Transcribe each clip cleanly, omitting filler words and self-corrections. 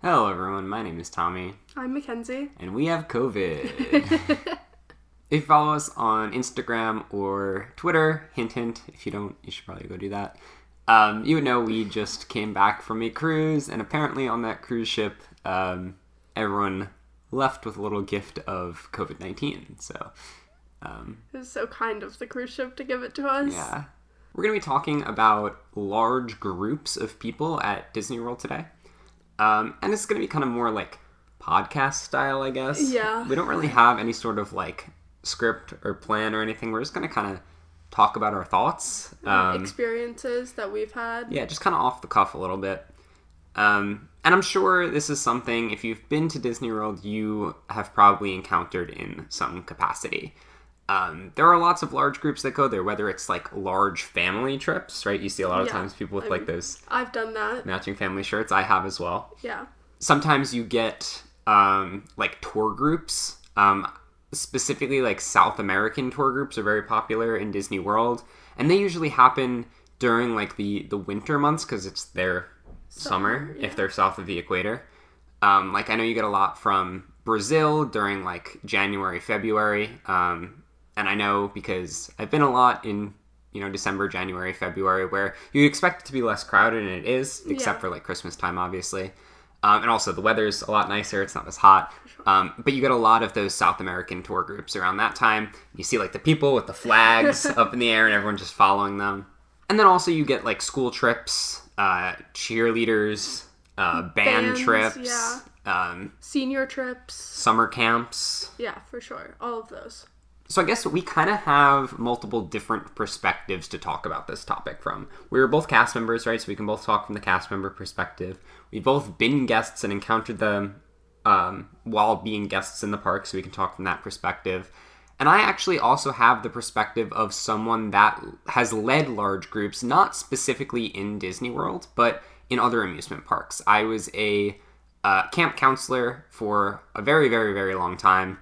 Hello everyone, my name is Tommy. I'm Mackenzie. And we have COVID. If you follow us on Instagram or Twitter, hint hint, if you don't, you should probably go do that. You would know we just came back from a cruise, and apparently on that cruise ship, everyone left with a little gift of COVID-19, so... It was so kind of the cruise ship to give it to us. Yeah. We're going to be talking about large groups of people at Disney World today. And it's going to be kind of more like podcast style, I guess. Yeah. We don't really have any sort of like script or plan or anything. We're just going to kind of talk about our thoughts. Experiences that we've had. Yeah, just kind of off the cuff a little bit. And I'm sure this is something, if you've been to Disney World, you have probably encountered in some capacity. There are lots of large groups that go there, whether it's like large family trips, right? You see a lot of times people with like those... I've done that. Matching family shirts. I have as well. Yeah. Sometimes you get like tour groups. Specifically like South American tour groups are very popular in Disney World. And they usually happen during like the winter months because it's their summer if they're south of the equator. Like I know you get a lot from Brazil during like January, February. And I know because I've been a lot in, December, January, February, where you expect it to be less crowded, and it is, except for, like, Christmas time, obviously. And also, the weather's a lot nicer. It's not as hot. Sure. But you get a lot of those South American tour groups around that time. You see, like, the people with the flags up in the air and everyone just following them. And then also you get, like, school trips, cheerleaders, band trips. Yeah. Senior trips. Summer camps. Yeah, for sure. All of those. So I guess we kind of have multiple different perspectives to talk about this topic from. We were both cast members, right? So we can both talk from the cast member perspective. We've both been guests and encountered them while being guests in the park, so we can talk from that perspective. And I actually also have the perspective of someone that has led large groups, not specifically in Disney World, but in other amusement parks. I was a camp counselor for a very, very, very long time.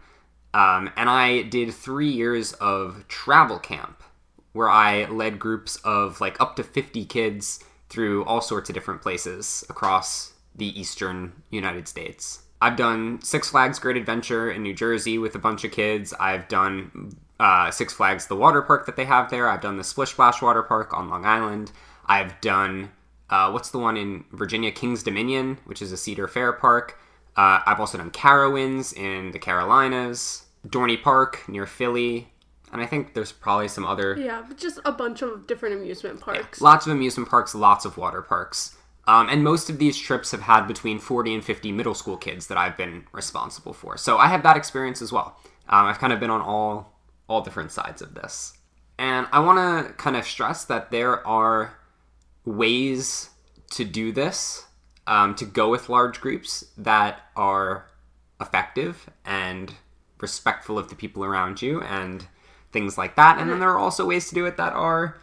And I did 3 years of travel camp where I led groups of like up to 50 kids through all sorts of different places across the eastern United States. I've done Six Flags Great Adventure in New Jersey with a bunch of kids. I've done Six Flags, the water park that they have there. I've done the Splish Splash water park on Long Island. I've done, what's the one in Virginia? King's Dominion, which is a Cedar Fair park. I've also done Carowinds in the Carolinas. Dorney Park near Philly, and I think there's probably some other... Yeah, just a bunch of different amusement parks. Yeah, lots of amusement parks, lots of water parks. And most of these trips have had between 40 and 50 middle school kids that I've been responsible for. So I have that experience as well. I've kind of been on all different sides of this. And I want to kind of stress that there are ways to do this, to go with large groups that are effective and respectful of the people around you and things like that. And then there are also ways to do it that are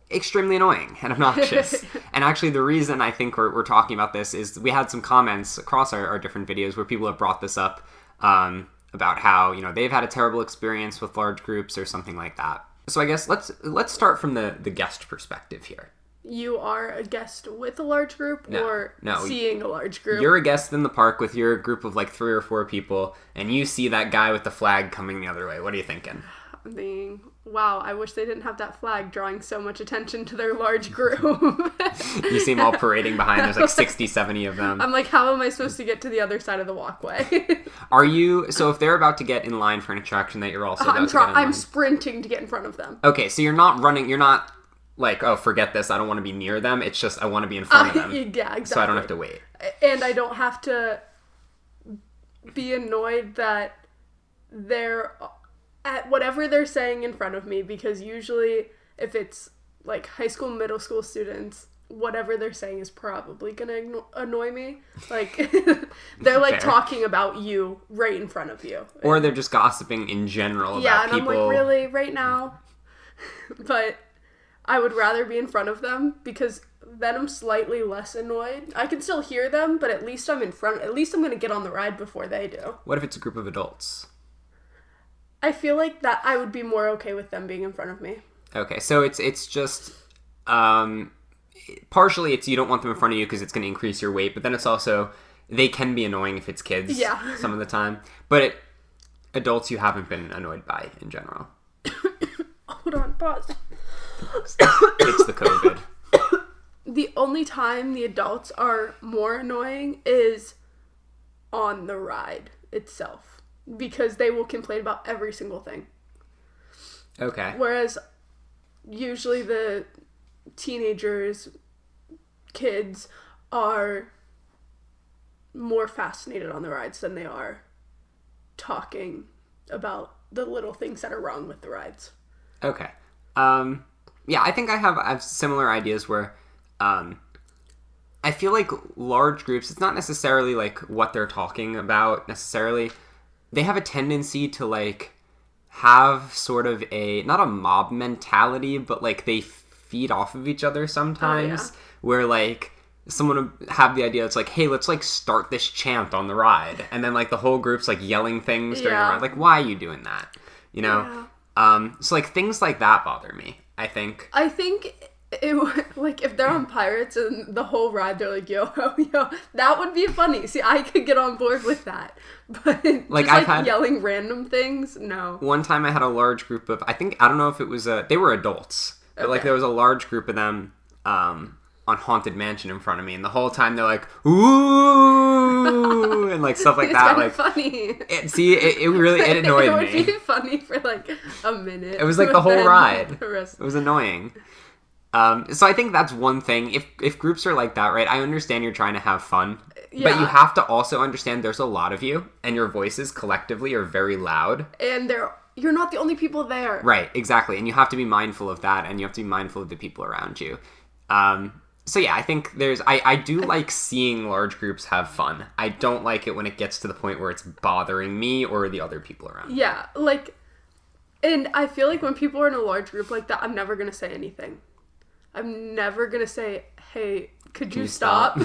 extremely annoying and obnoxious. And actually the reason I think we're talking about this is we had some comments across our different videos where people have brought this up about how, they've had a terrible experience with large groups or something like that. So I guess let's start from the guest perspective here. You are a guest with a large group or seeing a large group? You're a guest in the park with your group of like 3 or 4 people, and you see that guy with the flag coming the other way. What are you thinking? I'm thinking, wow, I wish they didn't have that flag drawing so much attention to their large group. You see them all parading behind. There's like 60, 70 of them. I'm like, how am I supposed to get to the other side of the walkway? So if they're about to get in line for an attraction that you're also about to get in line. I'm sprinting to get in front of them. Okay, so you're not running, you're not like, oh, forget this, I don't want to be near them. It's just, I want to be in front of them. Yeah, exactly. So I don't have to wait. And I don't have to be annoyed that they're at whatever they're saying in front of me, because usually if it's like high school, middle school students, whatever they're saying is probably gonna annoy me. Like, they're like talking about you right in front of you. Or they're just gossiping in general about people. Yeah, and I'm like, really, right now? But I would rather be in front of them because then I'm slightly less annoyed. I can still hear them, but at least I'm in front. At least I'm going to get on the ride before they do. What if it's a group of adults? I feel like that I would be more okay with them being in front of me. Okay, so it's just partially it's you don't want them in front of you because it's going to increase your weight, but then it's also they can be annoying if it's kids some of the time. But adults you haven't been annoyed by in general. Hold on, pause. It's the COVID. The only time the adults are more annoying is on the ride itself, because they will complain about every single thing. Okay. Whereas usually the teenagers, kids, are more fascinated on the rides than they are talking about the little things that are wrong with the rides. Okay. Yeah, I think I have similar ideas where I feel like large groups, it's not necessarily like what they're talking about necessarily. They have a tendency to like have sort of not a mob mentality, but like they feed off of each other sometimes, where like someone would have the idea, it's like, hey, let's like start this chant on the ride, and then like the whole group's like yelling things during the ride. Like, why are you doing that? You know? So like things like that bother me, I think. Like if they're on Pirates and the whole ride they're like, yo, that would be funny. See, I could get on board with that. But like, just like yelling random things, no. One time I had a large group of, I don't know if it was they were adults, but like there was a large group of them on Haunted Mansion in front of me, and the whole time they're like, ooh, and like stuff like that. Like, funny. It really annoyed me. It would be funny for like a minute. It was like the whole ride. It was annoying. So I think that's one thing. If groups are like that, right, I understand you're trying to have fun, but you have to also understand there's a lot of you, and your voices collectively are very loud. And you're not the only people there. Right, exactly. And you have to be mindful of that, and you have to be mindful of the people around you. So yeah, I think I do like seeing large groups have fun. I don't like it when it gets to the point where it's bothering me or the other people around me. Yeah, like, and I feel like when people are in a large group like that, I'm never going to say anything. I'm never going to say, hey, could you stop?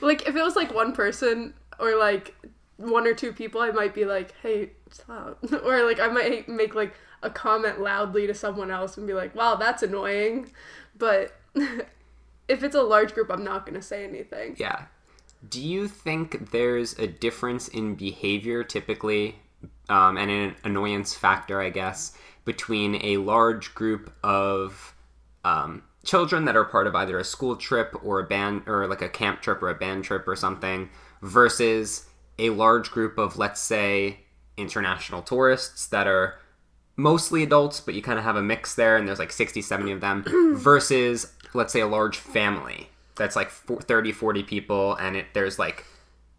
like if it was like one person or like one or two people, I might be like, hey, stop. Or like I might make like a comment loudly to someone else and be like, wow, that's annoying. But if it's a large group, I'm not going to say anything. Yeah. Do you think there's a difference in behavior typically, and an annoyance factor, I guess, between a large group of children that are part of either a school trip or a band, or like a camp trip or a band trip or something, versus a large group of, let's say, international tourists that are mostly adults, but you kind of have a mix there, and there's like 60, 70 of them, versus, let's say, a large family that's like 30, 40 people, and there's like,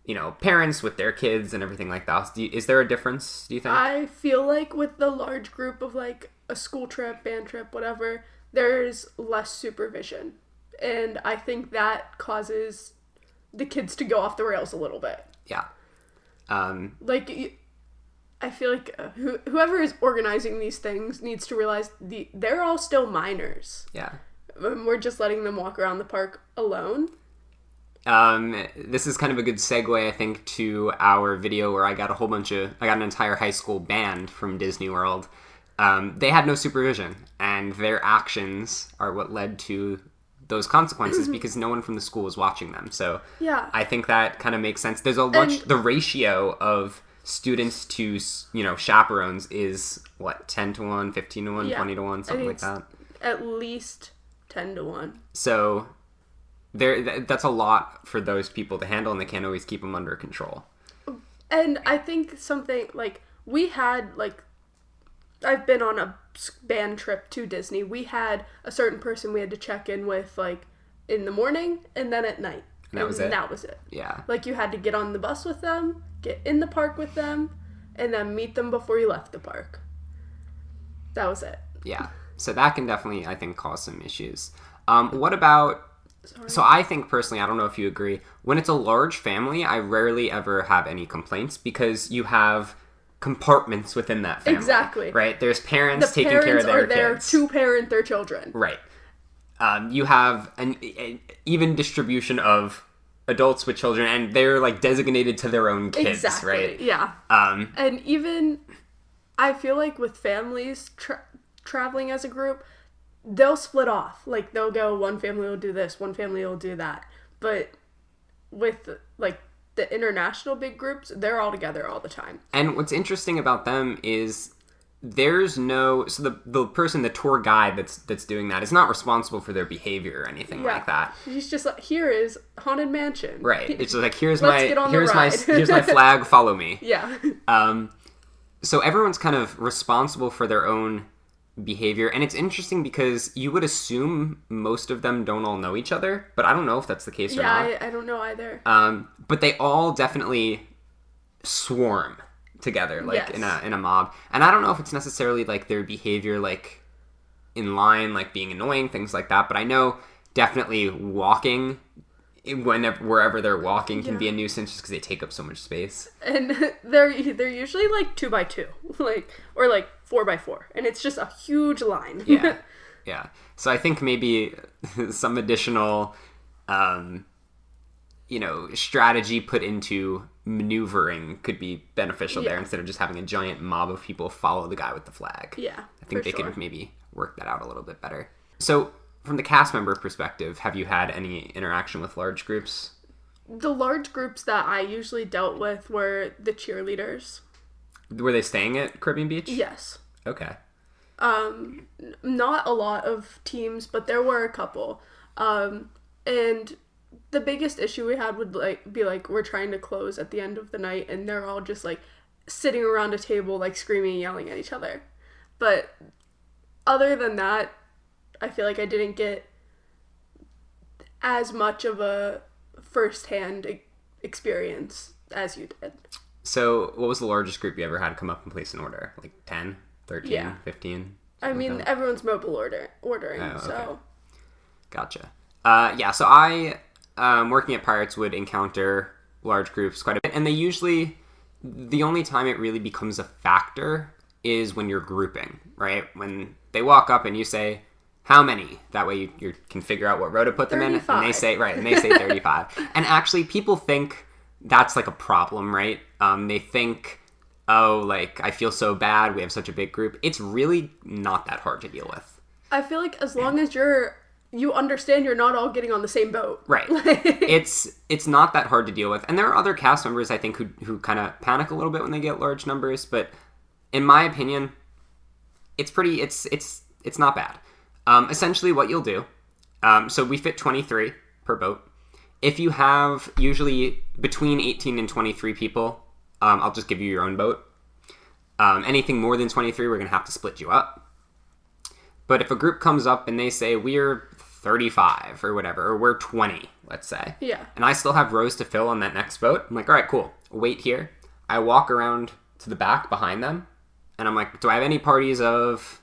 you know, parents with their kids and everything like that. Is there a difference, do you think? I feel like with the large group of like a school trip, band trip, whatever, there's less supervision. And I think that causes the kids to go off the rails a little bit. Yeah. I feel like whoever is organizing these things needs to realize they're all still minors. Yeah. We're just letting them walk around the park alone. This is kind of a good segue, I think, to our video where I got an entire high school band from Disney World. They had no supervision, and their actions are what led to those consequences because no one from the school was watching them. So yeah, I think that kind of makes sense. There's the ratio of students to, you know, chaperones is what, 10 to 1, 15 to 1, 20 to 1, something like that. At least 10 to 1. So that's a lot for those people to handle, and they can't always keep them under control. And I think something like we had, like, I've been on a band trip to Disney. We had a certain person we had to check in with, like, in the morning and then at night. And that was it? Yeah. Like, you had to get on the bus with them, get in the park with them, and then meet them before you left the park. That was it. Yeah. So that can definitely, I think, cause some issues. What about... Sorry. So I think, personally, I don't know if you agree, when it's a large family, I rarely ever have any complaints because you have compartments within that family. Exactly. Right? There's parents taking care of their kids. There to parent their children. Right. You have an even distribution of adults with children, and they're, like, designated to their own kids, exactly. Right? Yeah. And even, I feel like with families traveling as a group, they'll split off. Like, they'll go, one family will do this, one family will do that. But with like the international big groups, they're all together all the time. And what's interesting about them is there's no, so the person, the tour guide that's doing that is not responsible for their behavior or anything like that. He's just like, here is Haunted Mansion. Right. It's just like, here's Let's my flag, follow me. Yeah. So everyone's kind of responsible for their own behavior, and it's interesting because you would assume most of them don't all know each other, but I don't know if that's the case or not. Yeah, I don't know either. But they all definitely swarm together, like in a mob, and I don't know if it's necessarily like their behavior, like in line, like being annoying, things like that. But I know definitely walking, wherever they're walking, can be a nuisance just because they take up so much space. And they're usually like 2x2, or like 4x4, and it's just a huge line. Yeah. So I think maybe some additional, strategy put into maneuvering could be beneficial there instead of just having a giant mob of people follow the guy with the flag. Yeah, I think they could maybe work that out a little bit better. So from the cast member perspective, have you had any interaction with large groups? The large groups that I usually dealt with were the cheerleaders. Were they staying at Caribbean Beach? Yes. Okay. Not a lot of teams, but there were a couple. And the biggest issue we had would be we're trying to close at the end of the night, and they're all just like sitting around a table, like screaming and yelling at each other. But other than that, I feel like I didn't get as much of a first-hand experience as you did. So what was the largest group you ever had come up and place an order? Like 10, 13, 15? I mean, like everyone's mobile ordering, so. Okay. Gotcha. So I, working at Pirates, would encounter large groups quite a bit. And they usually, the only time it really becomes a factor is when you're grouping, right? When they walk up and you say, how many? That way you can figure out what row to put them 35. in. And they say 35. And actually, people think that's like a problem, right? They think, oh, like, I feel so bad, we have such a big group. It's really not that hard to deal with. I feel like as long as you understand you're not all getting on the same boat. Right. It's not that hard to deal with. And there are other cast members, I think, who kind of panic a little bit when they get large numbers. But in my opinion, it's not bad. Essentially what you'll do, so we fit 23 per boat. If you have usually between 18 and 23 people, I'll just give you your own boat. Anything more than 23, we're going to have to split you up. But if a group comes up and they say, we're 35 or whatever, or we're 20, let's say. Yeah. And I still have rows to fill on that next boat. I'm like, all right, cool. Wait here. I walk around to the back behind them. And I'm like, do I have any parties of...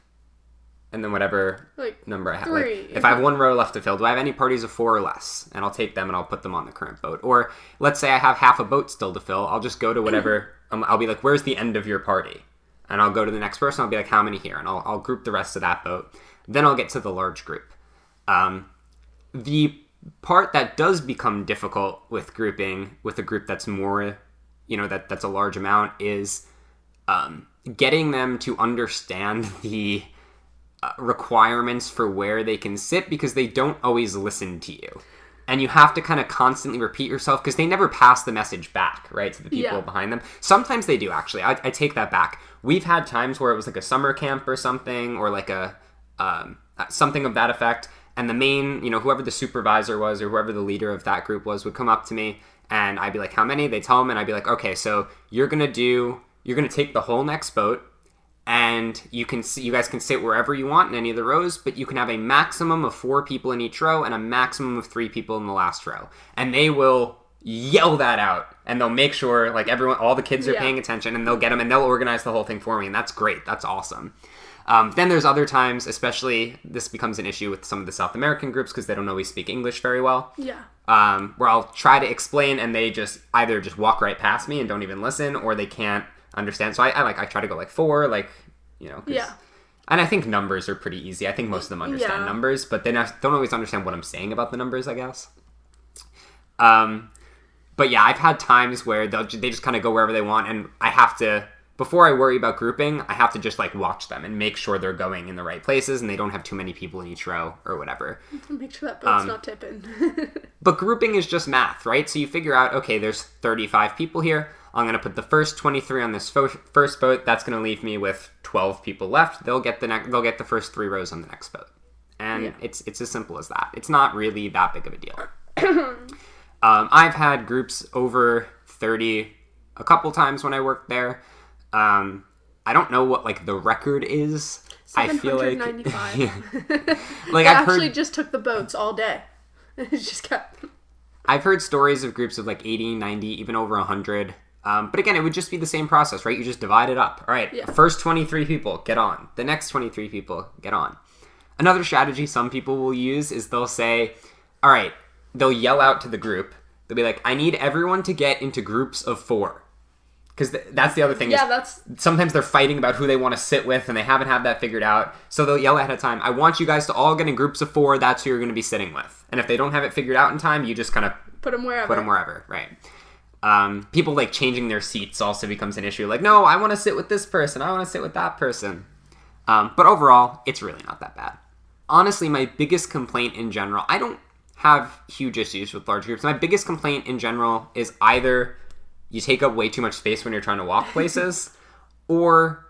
And then whatever number I have. 3. Like, if I have one row left to fill, do I have any parties of 4 or less? And I'll take them and I'll put them on the current boat. Or let's say I have half a boat still to fill. I'll just go to whatever. I'll be like, where's the end of your party? And I'll go to the next person. I'll be like, how many here? And I'll group the rest of that boat. Then I'll get to the large group. The part that does become difficult with grouping with a group that's more, that's a large amount is getting them to understand the requirements for where they can sit, because they don't always listen to you. And you have to kind of constantly repeat yourself because they never pass the message back, right, to the people behind them. Sometimes they do, actually. I take that back. We've had times where it was like a summer camp or something, or like a something of that effect. And the main, whoever the supervisor was or whoever the leader of that group was would come up to me and I'd be like, how many? They'd tell them and I'd be like, okay, so you're going to take the whole next boat. And you guys can sit wherever you want in any of the rows, but you can have a maximum of 4 people in each row and a maximum of 3 people in the last row. And they will yell that out, and they'll make sure all the kids are paying attention, and they'll get them, and they'll organize the whole thing for me, and that's great. That's awesome. Then there's other times, especially this becomes an issue with some of the South American groups because they don't always speak English very well. Yeah. Where I'll try to explain, and they just either just walk right past me and don't even listen, or they can't understand. So I try to go 4, and I think numbers are pretty easy. I think most of them understand numbers, but they don't always understand what I'm saying about the numbers, I guess. But yeah, I've had times where they just kind of go wherever they want, and I have to before I worry about grouping, I have to just like watch them and make sure they're going in the right places and they don't have too many people in each row or whatever. Make sure that boat's not tipping. But grouping is just math, right? So you figure out, okay, there's 35 people here. I'm going to put the first 23 on this first boat. That's going to leave me with 12 people left. They'll get the first 3 rows on the next boat. And it's as simple as that. It's not really that big of a deal. I've had groups over 30 a couple times when I worked there. I don't know what like the record is. I feel like 795. Like I actually just took the boats all day. It just kept. I've heard stories of groups of like 80, 90, even over 100. But again, it would just be the same process, right? You just divide it up. All right, First 23 people, get on. The next 23 people, get on. Another strategy some people will use is they'll say, all right, they'll yell out to the group. They'll be like, I need everyone to get into groups of 4. Because that's the other thing. Sometimes they're fighting about who they want to sit with, and they haven't had that figured out. So they'll yell ahead of time, I want you guys to all get in groups of 4. That's who you're going to be sitting with. And if they don't have it figured out in time, you just kind of put them wherever. Right. People like changing their seats also becomes an issue. Like, no, I want to sit with this person. I want to sit with that person. But overall, it's really not that bad. Honestly, my biggest complaint in general, I don't have huge issues with large groups. My biggest complaint in general is either you take up way too much space when you're trying to walk places, or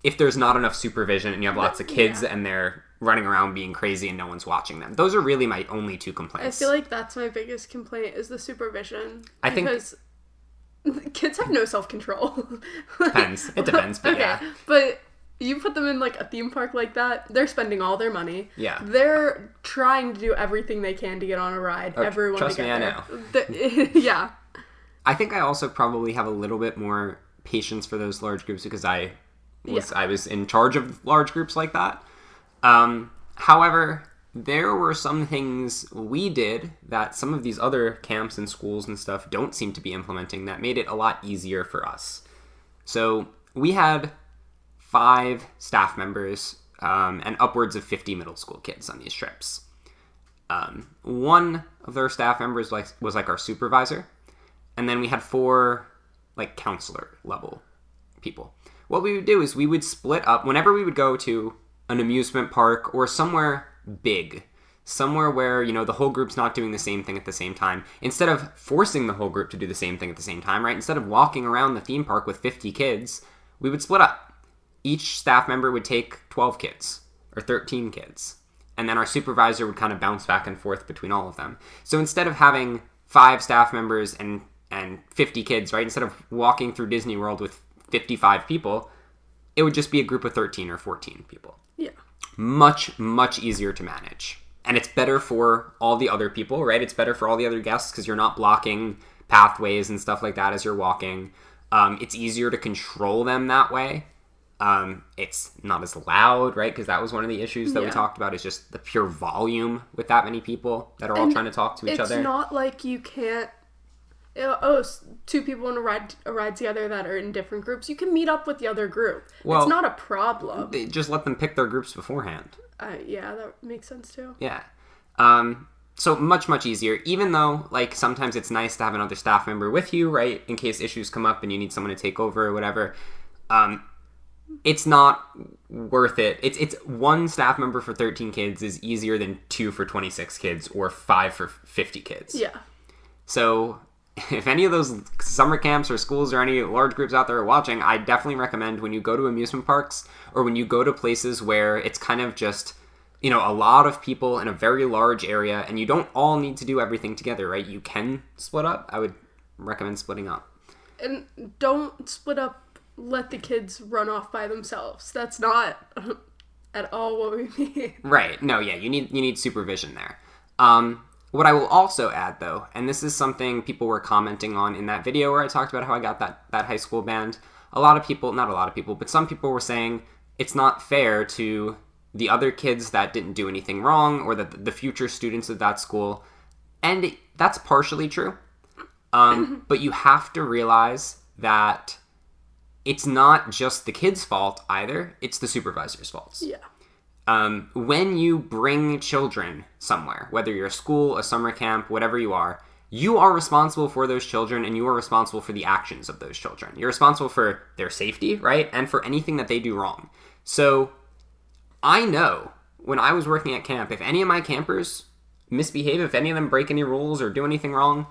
if there's not enough supervision and you have lots of kids and they're running around being crazy and no one's watching them. Those are really my only 2 complaints. I feel like that's my biggest complaint is the supervision. Because kids have no self-control. Depends. It depends, but yeah. But you put them in like a theme park like that, they're spending all their money. Yeah. They're trying to do everything they can to get on a ride. Everyone trust to get me, there. I know. Yeah. I think I also probably have a little bit more patience for those large groups because I was in charge of large groups like that. However, there were some things we did that some of these other camps and schools and stuff don't seem to be implementing that made it a lot easier for us. So we had 5 staff members and upwards of 50 middle school kids on these trips. One of their staff members was like our supervisor. And then we had 4 like counselor level people. What we would do is we would split up whenever we would go to an amusement park or somewhere big, somewhere where, you know, the whole group's not doing the same thing at the same time. Instead of forcing the whole group to do the same thing at the same time, right? Instead of walking around the theme park with 50 kids, we would split up. Each staff member would take 12 kids or 13 kids. And then our supervisor would kind of bounce back and forth between all of them. So instead of having 5 staff members and 50 kids, right? Instead of walking through Disney World with 55 people, it would just be a group of 13 or 14 people. Yeah. Much, much easier to manage. And it's better for all the other people, right? It's better for all the other guests because you're not blocking pathways and stuff like that as you're walking. It's easier to control them that way. It's not as loud, right? Because that was one of the issues that we talked about is just the pure volume with that many people that are all trying to talk to each other. It's not like you can't 2 people in a ride together that are in different groups. You can meet up with the other group. Well, it's not a problem. They just let them pick their groups beforehand. Yeah, that makes sense too. Yeah. So much, much easier, even though, like, sometimes it's nice to have another staff member with you, right? In case issues come up and you need someone to take over or whatever. It's not worth it. It's 1 staff member for 13 kids is easier than 2 for 26 kids or 5 for 50 kids. Yeah. So if any of those summer camps or schools or any large groups out there are watching, I definitely recommend when you go to amusement parks or when you go to places where it's kind of just, you know, a lot of people in a very large area and you don't all need to do everything together, right? You can split up. I would recommend splitting up. And don't split up, let the kids run off by themselves. That's not at all what we mean. Right. No, yeah, you need supervision there. What I will also add, though, and this is something people were commenting on in that video where I talked about how I got that high school band. Not a lot of people, but some people were saying it's not fair to the other kids that didn't do anything wrong or the future students of that school. And that's partially true. But you have to realize that it's not just the kids' fault either. It's the supervisor's fault. Yeah. When you bring children somewhere, whether you're a school, a summer camp, whatever you are, you are responsible for those children, and you are responsible for the actions of those children. You're responsible for their safety, right? And for anything that they do wrong. So I know when I was working at camp, if any of my campers misbehave, if any of them break any rules or do anything wrong,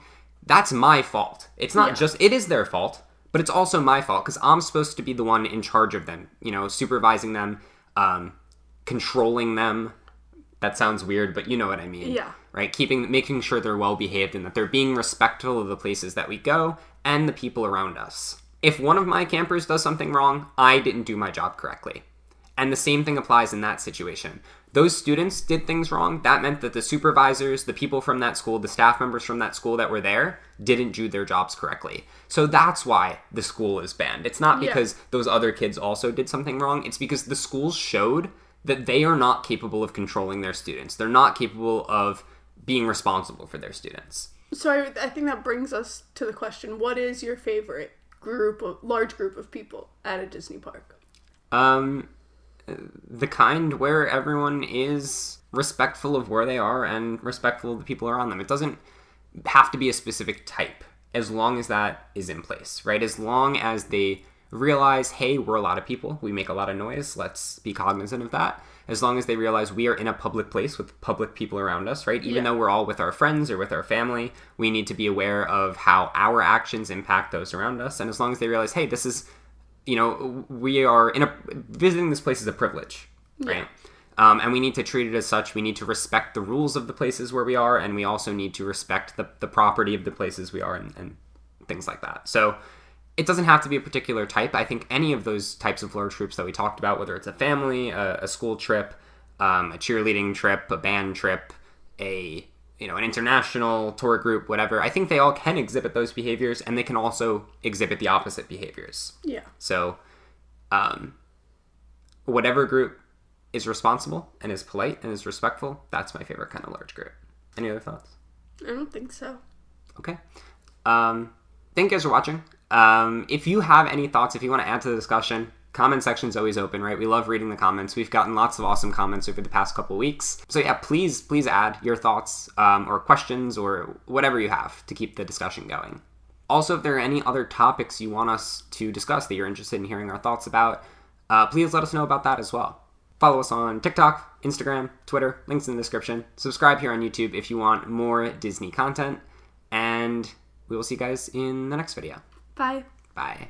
that's my fault. It's not just, it is their fault, but it's also my fault because I'm supposed to be the one in charge of them, you know, supervising them, controlling them. That sounds weird, but you know what I mean. Yeah. Right? Making sure they're well behaved and that they're being respectful of the places that we go and the people around us. If one of my campers does something wrong, I didn't do my job correctly. And the same thing applies in that situation. Those students did things wrong. That meant that the supervisors, the people from that school, the staff members from that school that were there didn't do their jobs correctly. So that's why the school is banned. It's not because those other kids also did something wrong. It's because the schools showed that they are not capable of controlling their students. They're not capable of being responsible for their students. So I think that brings us to the question, what is your favorite large group of people at a Disney park? The kind where everyone is respectful of where they are and respectful of the people around them. It doesn't have to be a specific type as long as that is in place, right? As long as they realize, hey, we're a lot of people, we make a lot of noise, let's be cognizant of that. As long as they realize we are in a public place with public people around us, right? Even though we're all with our friends or with our family, we need to be aware of how our actions impact those around us. And as long as they realize, hey, this is, you know, we are visiting this place is a privilege, right? And we need to treat it as such. We need to respect the rules of the places where we are, and we also need to respect the property of the places we are and things like that. So it doesn't have to be a particular type. I think any of those types of large groups that we talked about, whether it's a family, a school trip, a cheerleading trip, a band trip, an international tour group, whatever, I think they all can exhibit those behaviors, and they can also exhibit the opposite behaviors. Yeah. So whatever group is responsible and is polite and is respectful, that's my favorite kind of large group. Any other thoughts? I don't think so. Okay. Thank you guys for watching. If you have any thoughts, if you want to add to the discussion, comment section's always open, right? We love reading the comments. We've gotten lots of awesome comments over the past couple weeks. So yeah, please add your thoughts or questions or whatever you have to keep the discussion going. Also, if there are any other topics you want us to discuss that you're interested in hearing our thoughts about, please let us know about that as well. Follow us on TikTok, Instagram, Twitter, links in the description. Subscribe here on YouTube if you want more Disney content. And we will see you guys in the next video. Bye. Bye.